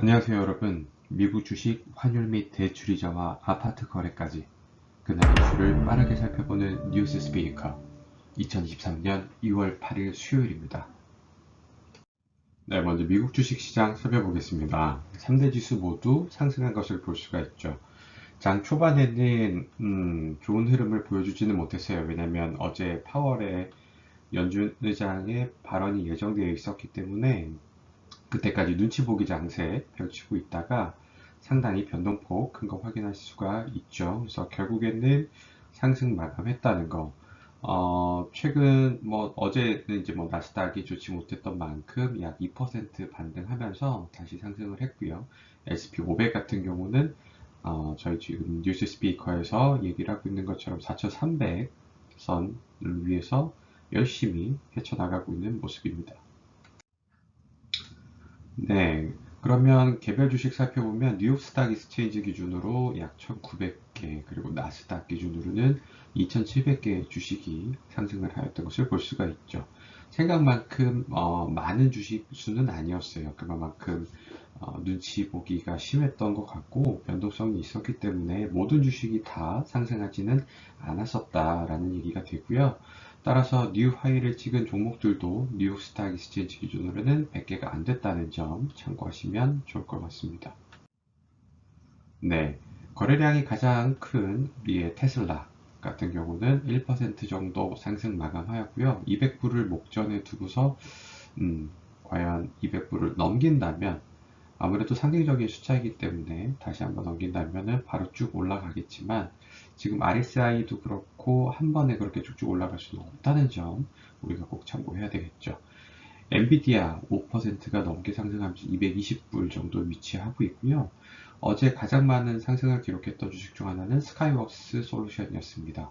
안녕하세요 여러분. 미국 주식 환율 및 대출 이자와 아파트 거래까지 그날 이슈를 빠르게 살펴보는 뉴스 스피커 2023년 2월 8일 수요일입니다. 네, 먼저 미국 주식 시장 살펴보겠습니다. 3대 지수 모두 상승한 것을 볼 수가 있죠. 장 초반에는 좋은 흐름을 보여주지는 못했어요. 왜냐하면 어제 파월의 연준 의장의 발언이 예정되어 있었기 때문에 그때까지 눈치 보기 장세 펼치고 있다가 상당히 변동폭 큰 거 확인할 수가 있죠. 그래서 결국에는 상승 마감했다는 거. 최근 어제는 이제 나스닥이 좋지 못했던 만큼 약 2% 반등하면서 다시 상승을 했고요. S&P 500 같은 경우는 저희 지금 뉴스 스피커에서 얘기를 하고 있는 것처럼 4,300 선을 위해서 열심히 헤쳐나가고 있는 모습입니다. 네, 그러면 개별 주식 살펴보면 뉴욕 스탁 익스체인지 기준으로 약 1,900개, 그리고 나스닥 기준으로는 2,700개 주식이 상승을 하였던 것을 볼 수가 있죠. 생각만큼 많은 주식 수는 아니었어요. 그만큼 눈치 보기가 심했던 것 같고 변동성이 있었기 때문에 모든 주식이 다 상승하지는 않았었다라는 얘기가 되고요. 따라서 뉴 하이를 찍은 종목들도 뉴욕 스탁 익스체인지 기준으로는 100개가 안 됐다는 점 참고하시면 좋을 것 같습니다. 네, 거래량이 가장 큰 우리의 테슬라 같은 경우는 1% 정도 상승 마감하였고요. 200불을 목전에 두고서 과연 200불을 넘긴다면 아무래도 상징적인 숫자이기 때문에 다시 한번 넘긴다면 바로 쭉 올라가겠지만 지금 RSI도 그렇고 한 번에 그렇게 쭉쭉 올라갈 수는 없다는 점 우리가 꼭 참고해야 되겠죠. 엔비디아 5%가 넘게 상승하면서 220불 정도 위치하고 있고요. 어제 가장 많은 상승을 기록했던 주식 중 하나는 스카이웍스 솔루션이었습니다.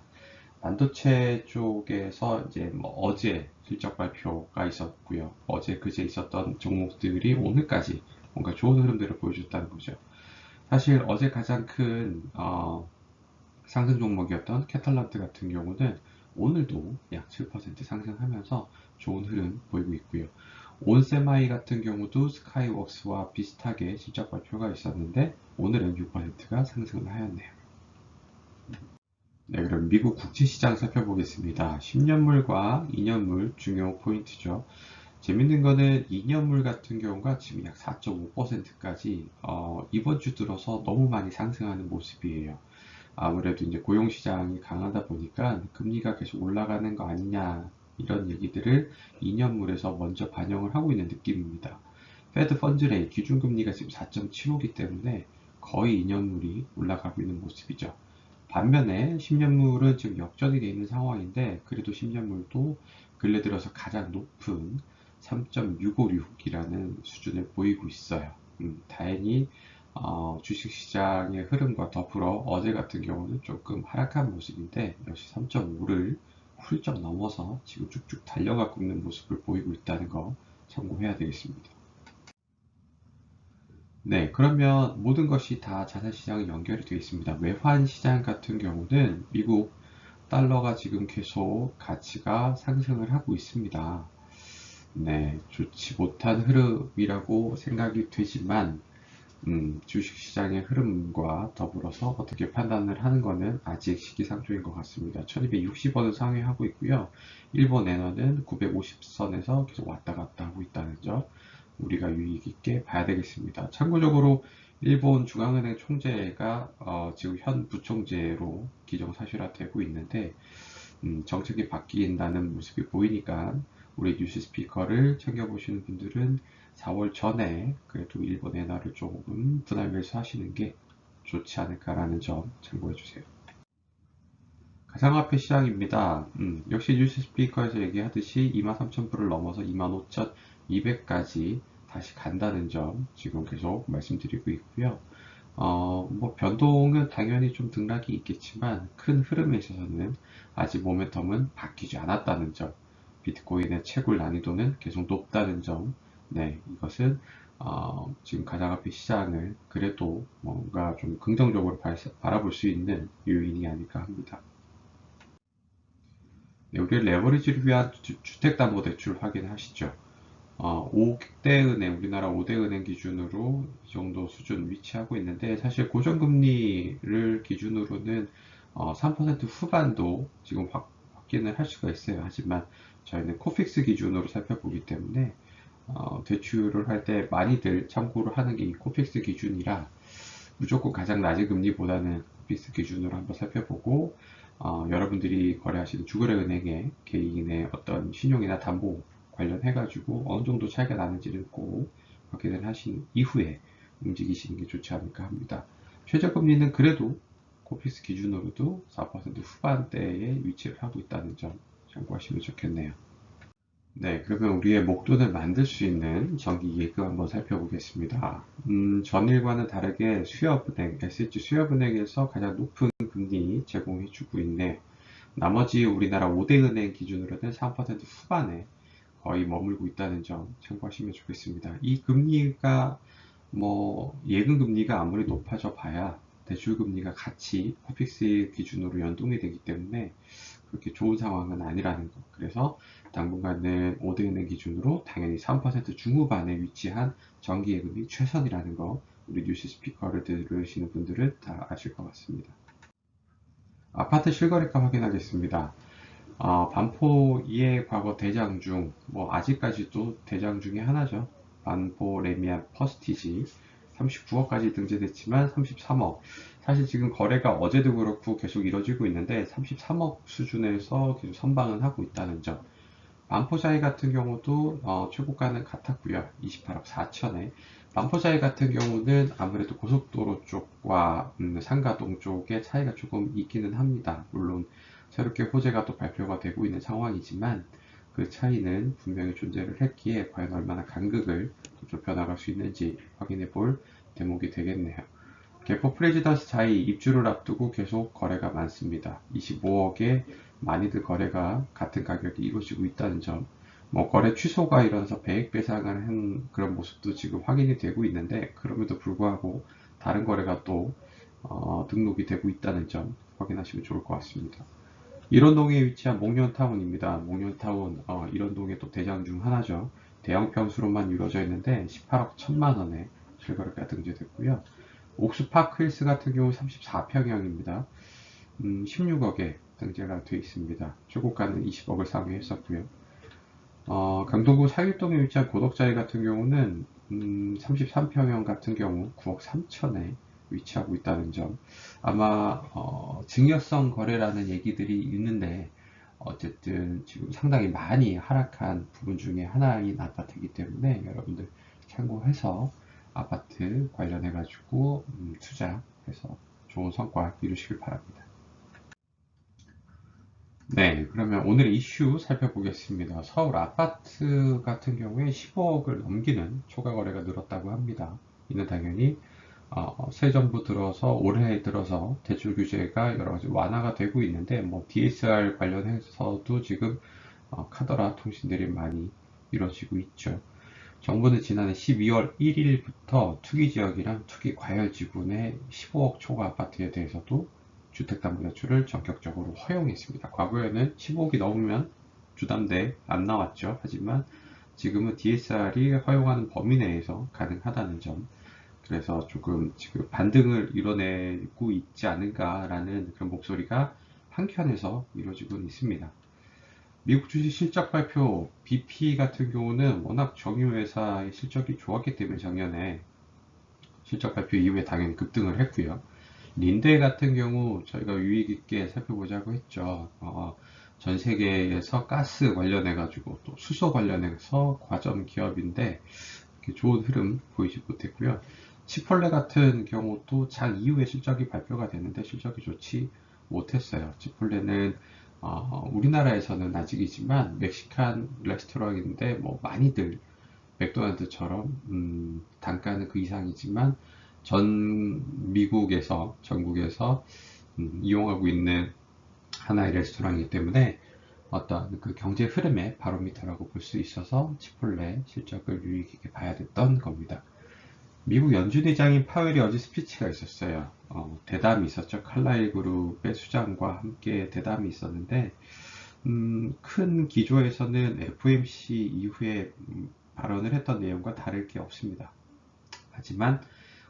반도체 쪽에서 이제 어제 실적 발표가 있었고요. 어제 그제 있었던 종목들이 오늘까지 뭔가 좋은 흐름들을 보여줬다는 거죠. 사실 어제 가장 큰 상승 종목이었던 캐탈란트 같은 경우는 오늘도 약 7% 상승하면서 좋은 흐름 보이고 있고요. 온세마이 같은 경우도 스카이웍스와 비슷하게 실적 발표가 있었는데 오늘은 6%가 상승을 하였네요. 네, 그럼 미국 국채시장 살펴보겠습니다. 10년물과 2년물 중요 포인트죠. 재밌는 거는 2년물 같은 경우가 지금 약 4.5%까지 이번 주 들어서 너무 많이 상승하는 모습이에요. 아무래도 이제 고용시장이 강하다 보니까 금리가 계속 올라가는 거 아니냐 이런 얘기들을 2년물에서 먼저 반영을 하고 있는 느낌입니다. 페드 펀드 레이트 기준금리가 지금 4.75이기 때문에 거의 2년물이 올라가고 있는 모습이죠. 반면에 10년물은 지금 역전이 되어 있는 상황인데 그래도 10년물도 근래 들어서 가장 높은 3.656이라는 수준을 보이고 있어요. 다행히 주식시장의 흐름과 더불어 어제 같은 경우는 조금 하락한 모습인데 역시 3.5를 훌쩍 넘어서 지금 쭉쭉 달려가고 있는 모습을 보이고 있다는 거 참고해야 되겠습니다. 네, 그러면 모든 것이 다 자산시장에 연결이 되어 있습니다. 외환시장 같은 경우는 미국 달러가 지금 계속 가치가 상승을 하고 있습니다. 네, 좋지 못한 흐름이라고 생각이 되지만 주식시장의 흐름과 더불어서 어떻게 판단을 하는 것은 아직 시기상조인 것 같습니다. 1260원을 상회하고 있고요. 일본 엔화는 950선에서 계속 왔다 갔다 하고 있다는 점 우리가 유의 깊게 봐야 되겠습니다. 참고적으로 일본 중앙은행 총재가 지금 현 부총재로 기정사실화되고 있는데 정책이 바뀐다는 모습이 보이니까 우리 뉴스 스피커를 챙겨보시는 분들은 4월 전에 그래도 일본 엔화를 조금 분할 매수하시는 게 좋지 않을까라는 점 참고해 주세요. 가상화폐 시장입니다. 역시 뉴스 스피커에서 얘기하듯이 23,000불을 넘어서 25,200까지 다시 간다는 점 지금 계속 말씀드리고 있고요. 변동은 당연히 좀 등락이 있겠지만 큰 흐름에 있어서는 아직 모멘텀은 바뀌지 않았다는 점, 비트코인의 채굴 난이도는 계속 높다는 점, 네, 이것은 지금 가상화폐 시장을 그래도 뭔가 좀 긍정적으로 바라볼 수 있는 요인이 아닐까 합니다. 네, 우리 레버리지를 위한 주택담보대출 확인하시죠. 5대 은행, 우리나라 5대 은행 기준으로 이 정도 수준 위치하고 있는데, 사실 고정금리를 기준으로는 3% 후반도 지금 확인을 할 수가 있어요. 하지만 저희는 코픽스 기준으로 살펴보기 때문에 대출을 할 때 많이들 참고를 하는 게 이 코픽스 기준이라, 무조건 가장 낮은 금리보다는 코픽스 기준으로 한번 살펴보고, 여러분들이 거래하시는 주거래은행의 개인의 어떤 신용이나 담보 관련해가지고 어느 정도 차이가 나는지를 꼭 확인을 하신 이후에 움직이시는 게 좋지 않을까 합니다. 최저금리는 그래도 코픽스 기준으로도 4% 후반대에 위치를 하고 있다는 점 참고하시면 좋겠네요. 네, 그러면 우리의 목돈을 만들 수 있는 정기예금 한번 살펴보겠습니다. 전일과는 다르게 수협은행, SH 수협은행에서 가장 높은 금리 제공해주고 있네. 나머지 우리나라 5대 은행 기준으로는 3% 후반에 거의 머물고 있다는 점 참고하시면 좋겠습니다. 이 금리가 예금 금리가 아무리 높아져 봐야 대출 금리가 같이 코픽스 기준으로 연동이 되기 때문에 그렇게 좋은 상황은 아니라는 것. 그래서 당분간은 5대 은행 기준으로 당연히 3% 중후반에 위치한 정기예금이 최선이라는 거, 우리 뉴스 스피커를 들으시는 분들은 다 아실 것 같습니다. 아파트 실거래가 확인하겠습니다. 반포의 과거 대장 중, 아직까지도 대장 중에 하나죠. 반포 레미안 퍼스티지 39억까지 등재됐지만 33억. 사실 지금 거래가 어제도 그렇고 계속 이뤄지고 있는데 33억 수준에서 계속 선방은 하고 있다는 점. 반포자이 같은 경우도 최고가는 같았고요. 28억 4천에. 반포자이 같은 경우는 아무래도 고속도로 쪽과 상가동 쪽에 차이가 조금 있기는 합니다. 물론 새롭게 호재가 또 발표가 되고 있는 상황이지만 그 차이는 분명히 존재를 했기에 과연 얼마나 간극을 좁혀나갈 수 있는지 확인해 볼 대목이 되겠네요. 개포 프레지던스 자이 입주를 앞두고 계속 거래가 많습니다. 25억에 많이들 거래가 같은 가격이 이루어지고 있다는 점, 거래 취소가 일어나서 배액 배상을 한 그런 모습도 지금 확인이 되고 있는데, 그럼에도 불구하고 다른 거래가 또 등록이 되고 있다는 점 확인하시면 좋을 것 같습니다. 일원동에 위치한 목련타운입니다. 목련타운, 일원동의 또 대장 중 하나죠. 대형 평수로만 이루어져 있는데 18억 1천만 원에 실거래가 등재됐고요. 옥수파크 힐스 같은 경우 34평형입니다. 16억에 등재가 되어 있습니다. 최고가는 20억을 상회했었고요. 강동구 사길동에 위치한 고덕자리 같은 경우는 33평형 같은 경우 9억 3천에 위치하고 있다는 점. 아마 증여성 거래라는 얘기들이 있는데, 어쨌든 지금 상당히 많이 하락한 부분 중에 하나인 아파트이기 때문에 여러분들 참고해서 아파트 관련해 가지고 투자해서 좋은 성과 이루시길 바랍니다. 네, 그러면 오늘의 이슈 살펴보겠습니다. 서울 아파트 같은 경우에 15억을 넘기는 초과 거래가 늘었다고 합니다. 이는 당연히 새 정부 들어서 올해 들어서 대출 규제가 여러 가지 완화가 되고 있는데, DSR 관련해서도 지금 카더라 통신들이 많이 이루어지고 있죠. 정부는 지난해 12월 1일부터 투기지역이랑 투기과열지구내 15억 초과 아파트에 대해서도 주택담보대출을 전격적으로 허용했습니다. 과거에는 15억이 넘으면 주담대 안 나왔죠. 하지만 지금은 DSR이 허용하는 범위 내에서 가능하다는 점, 그래서 조금 지금 반등을 이뤄내고 있지 않은가라는 그런 목소리가 한켠에서 이루어지고 있습니다. 미국 주식 실적 발표, BP 같은 경우는 워낙 정유회사의 실적이 좋았기 때문에 작년에 실적 발표 이후에 당연히 급등을 했고요. 린데 같은 경우 저희가 유익 있게 살펴보자고 했죠. 전 세계에서 가스 관련해 가지고 또 수소 관련해서 과점 기업인데 좋은 흐름 보이지 못했고요. 치폴레 같은 경우도 장 이후에 실적이 발표가 됐는데 실적이 좋지 못했어요. 치폴레는 우리나라에서는 아직이지만 멕시칸 레스토랑인데 많이들 맥도날드처럼 단가는 그 이상이지만 전 미국에서 전국에서 이용하고 있는 하나의 레스토랑이기 때문에 어떤 그 경제 흐름의 바로미터라고 볼 수 있어서 치폴레 실적을 유익 있게 봐야 됐던 겁니다. 미국 연준의장인 파웰이 어제 스피치가 있었어요. 대담이 있었죠. 칼라일 그룹의 수장과 함께 대담이 있었는데, 큰 기조에서는 FOMC 이후에 발언을 했던 내용과 다를 게 없습니다. 하지만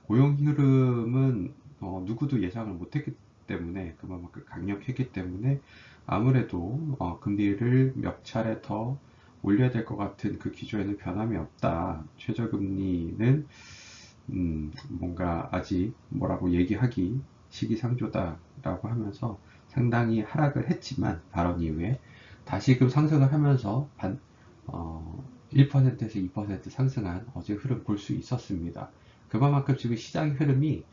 고용 흐름은 누구도 예상을 못했기 때문에 그만큼 강력했기 때문에 아무래도 금리를 몇 차례 더 올려야 될 것 같은 그 기조에는 변함이 없다. 최저금리는 뭔가 아직 뭐라고 얘기하기 시기상조다라고 하면서 상당히 하락을 했지만 발언 이후에 다시금 상승을 하면서 1%에서 2% 상승한 어제 흐름 볼 수 있었습니다. 그만큼 지금 시장의 흐름이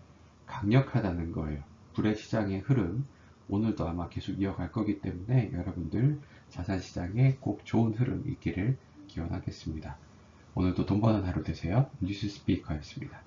강력하다는 거예요. 불의 시장의 흐름 오늘도 아마 계속 이어갈 거기 때문에 여러분들 자산시장에 꼭 좋은 흐름 있기를 기원하겠습니다. 오늘도 돈 버는 하루 되세요. 뉴스 스피커였습니다.